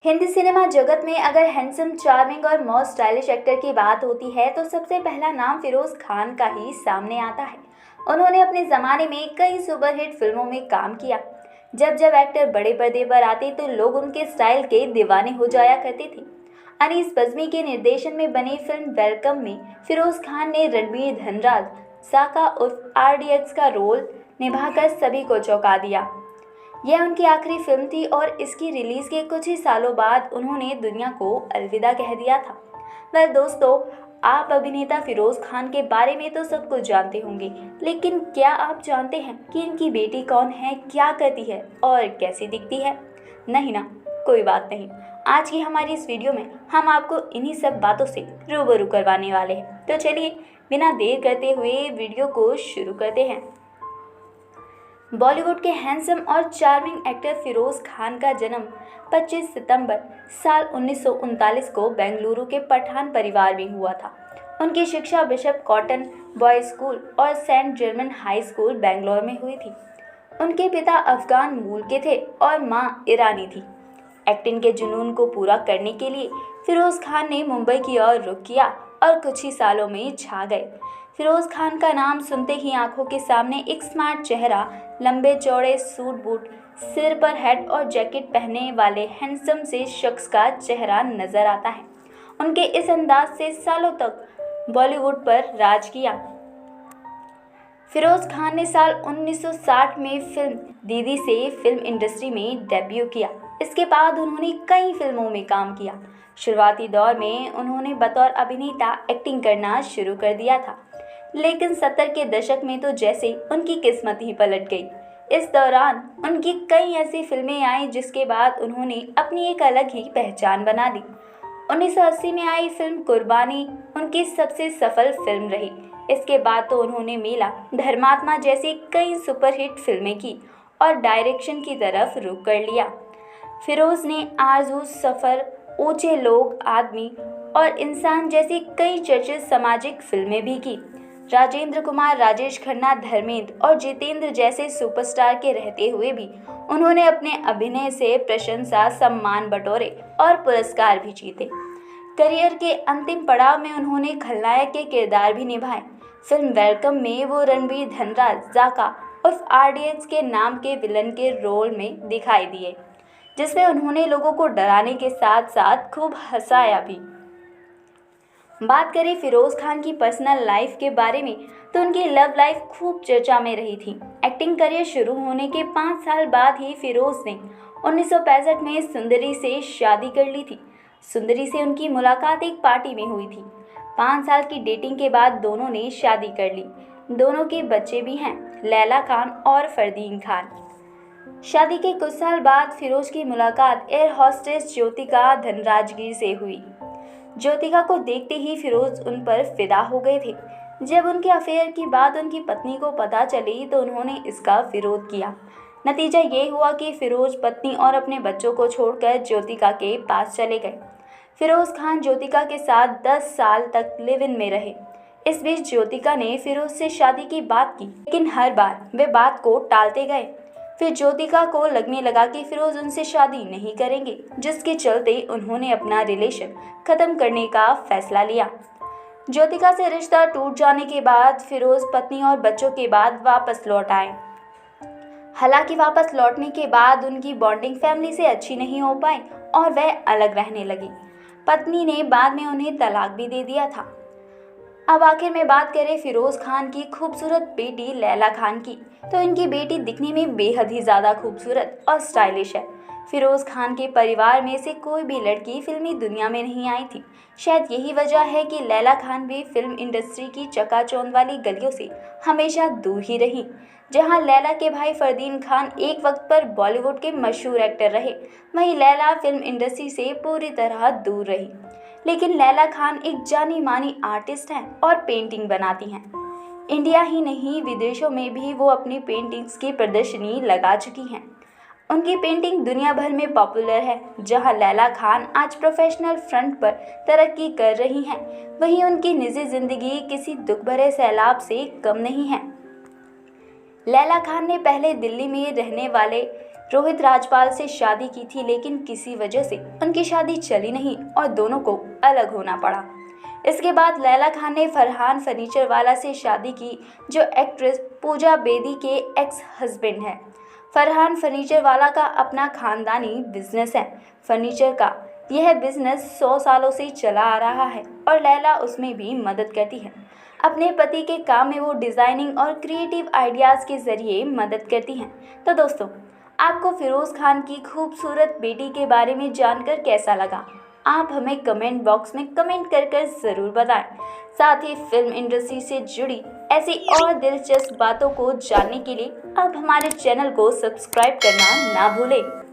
Hindi cinema जगत में अगर हैंडसम, चार्मिंग और मोस्ट स्टाइलिश एक्टर की बात होती है तो सबसे पहला नाम फिरोज खान का ही सामने आता है। उन्होंने अपने ज़माने में कई सुपरहिट फिल्मों में काम किया। जब जब एक्टर बड़े पर्दे पर आते तो लोग उनके स्टाइल के दीवाने हो जाया करते थे। अनीस बज़्मी के निर्देशन में बनी फिल्म वेलकम में फिरोज खान ने रणबीर धनराज, साका उर्फ RDX का रोल निभाकर सभी को चौंका दिया। यह उनकी आखिरी फिल्म थी और इसकी रिलीज के कुछ ही सालों बाद उन्होंने दुनिया को अलविदा कह दिया था। वह दोस्तों, आप अभिनेता फिरोज खान के बारे में तो सब कुछ जानते होंगे, लेकिन क्या आप जानते हैं कि इनकी बेटी कौन है, क्या करती है और कैसी दिखती है? नहीं ना, कोई बात नहीं। आज की हमारी इस वीडियो में हम आपको इन्हीं सब बातों से रूबरू करवाने वाले हैं। तो चलिए बिना देर करते हुए वीडियो को शुरू करते हैं। बॉलीवुड के हैंडसम और चार्मिंग एक्टर फिरोज खान का जन्म 25 सितंबर साल 1939 को बेंगलुरु के पठान परिवार में हुआ था। उनकी शिक्षा बिशप कॉटन बॉयज स्कूल और saint German high school Bangalore में हुई थी। उनके पिता अफगान मूल के थे और मां ईरानी थी। एक्टिंग के जुनून को पूरा करने के लिए फिरोज खान ने मुंबई की ओर रुख किया और कुछ ही सालों में छा गए। फिरोज खान का नाम सुनते ही आंखों के सामने एक स्मार्ट चेहरा, लंबे चौड़े सूट बूट, सिर पर हैट और जैकेट पहनने वाले हैंडसम से शख्स का चेहरा नजर आता है। उनके इस अंदाज से सालों तक बॉलीवुड पर राज किया। फिरोज खान ने साल 1960 में फिल्म दीदी से फिल्म इंडस्ट्री में डेब्यू किया। इसके बाद उन्होंने कई फिल्मों में काम किया। शुरुआती दौर में उन्होंने बतौर अभिनेता एक्टिंग करना शुरू कर दिया था, लेकिन 70 के दशक में तो जैसे उनकी किस्मत ही पलट गई। इस दौरान उनकी कई ऐसी फिल्में आई जिसके बाद उन्होंने अपनी एक अलग ही पहचान बना दी। 1980 में आई फिल्म कुर्बानी उनकी सबसे सफल फिल्म रही। इसके बाद तो उन्होंने मेला, धर्मात्मा जैसी कई सुपरहिट फिल्में की और डायरेक्शन की तरफ रुख कर लिया। फिरोज ने आरज़ू, सफ़र, ऊंचे लोग, आदमी और इंसान जैसी कई चर्चित सामाजिक फिल्में भी की। राजेंद्र कुमार, राजेश खन्ना, धर्मेंद्र और जितेंद्र जैसे सुपरस्टार के रहते हुए भी उन्होंने अपने अभिनय से प्रशंसा, सम्मान बटोरे और पुरस्कार भी जीते। करियर के अंतिम पड़ाव में उन्होंने खलनायक के किरदार भी निभाए। फिल्म वेलकम में वो रणबीर धनराज, साका उर्फ RDX के नाम के विलन के रोल में दिखाई दिए, जिसमें उन्होंने लोगों को डराने के साथ साथ खूब हंसाया भी। बात करें फिरोज खान की पर्सनल लाइफ के बारे में तो उनकी लव लाइफ खूब चर्चा में रही थी। एक्टिंग करियर शुरू होने के 5 साल बाद ही फिरोज ने 1965 में सुंदरी से शादी कर ली थी। सुंदरी से उनकी मुलाकात एक पार्टी में हुई थी। 5 साल की डेटिंग के बाद दोनों ने शादी कर ली। दोनों के बच्चे भी हैं, लैला खान और फरदीन खान। शादी के कुछ साल बाद फिरोज की मुलाकात एयर होस्टेस ज्योतिका धनराजगीर से हुई। ज्योतिका को देखते ही फिरोज उन पर फिदा हो गए थे। जब उनके अफेयर की बात उनकी पत्नी को पता चली तो उन्होंने इसका विरोध किया। नतीजा ये हुआ कि फिरोज पत्नी और अपने बच्चों को छोड़कर ज्योतिका के पास चले गए। फिरोज खान ज्योतिका के साथ 10 साल तक लिव इन में रहे। इस बीच ज्योतिका ने फिरोज से शादी की बात की, लेकिन हर बार वे बात को टालते गए। फिर ज्योतिका को लगने लगा कि फिरोज उनसे शादी नहीं करेंगे, जिसके चलते उन्होंने अपना रिलेशन खत्म करने का फैसला लिया। ज्योतिका से रिश्ता टूट जाने के बाद फिरोज पत्नी और बच्चों के बाद वापस लौट आए। हालांकि वापस लौटने के बाद उनकी बॉन्डिंग फैमिली से अच्छी नहीं हो पाई और वह अलग रहने लगी। पत्नी ने बाद में उन्हें तलाक भी दे दिया था। अब आखिर में बात करें फिरोज खान की खूबसूरत बेटी लैला खान की, तो इनकी बेटी दिखने में बेहद ही ज़्यादा खूबसूरत और स्टाइलिश है। फिरोज खान के परिवार में से कोई भी लड़की फिल्मी दुनिया में नहीं आई थी। शायद यही वजह है कि लैला खान भी फिल्म इंडस्ट्री की चकाचौंध वाली गलियों से हमेशा दूर ही रही। जहां लैला के भाई फरदीन खान एक वक्त पर बॉलीवुड के मशहूर एक्टर रहे, वहीं लैला फिल्म इंडस्ट्री से पूरी तरह दूर रही। लेकिन लैला खान एक जानी मानी आर्टिस्ट हैं और पेंटिंग बनाती हैं। इंडिया ही नहीं, विदेशों में भी वो अपनी पेंटिंग्स की प्रदर्शनी लगा चुकी हैं। उनकी पेंटिंग दुनिया भर में पॉपुलर है। जहां लैला खान आज प्रोफेशनल फ्रंट पर तरक्की कर रही हैं, वहीं उनकी निजी जिंदगी किसी दुख भरे सैलाब से कम नहीं है। लैला खान ने पहले दिल्ली में रहने वाले रोहित राजपाल से शादी की थी, लेकिन किसी वजह से उनकी शादी चली नहीं और दोनों को अलग होना पड़ा। इसके बाद लैला खान ने फरहान फर्नीचर वाला से शादी की, जो एक्ट्रेस पूजा बेदी के एक्स हस्बैंड है। फरहान फर्नीचर वाला का अपना खानदानी बिजनेस है। फर्नीचर का यह बिजनेस 100 सालों से चला आ रहा है और लैला उसमें भी मदद करती है। अपने पति के काम में वो डिज़ाइनिंग और क्रिएटिव आइडियाज़ के ज़रिए मदद करती हैं। तो दोस्तों, आपको फिरोज़ खान की खूबसूरत बेटी के बारे में जानकर कैसा लगा? आप हमें कमेंट बॉक्स में कमेंट कर ज़रूर बताएं। साथ ही फिल्म इंडस्ट्री से जुड़ी ऐसी और दिलचस्प बातों को जानने के लिए आप हमारे चैनल को सब्सक्राइब करना ना भूलें।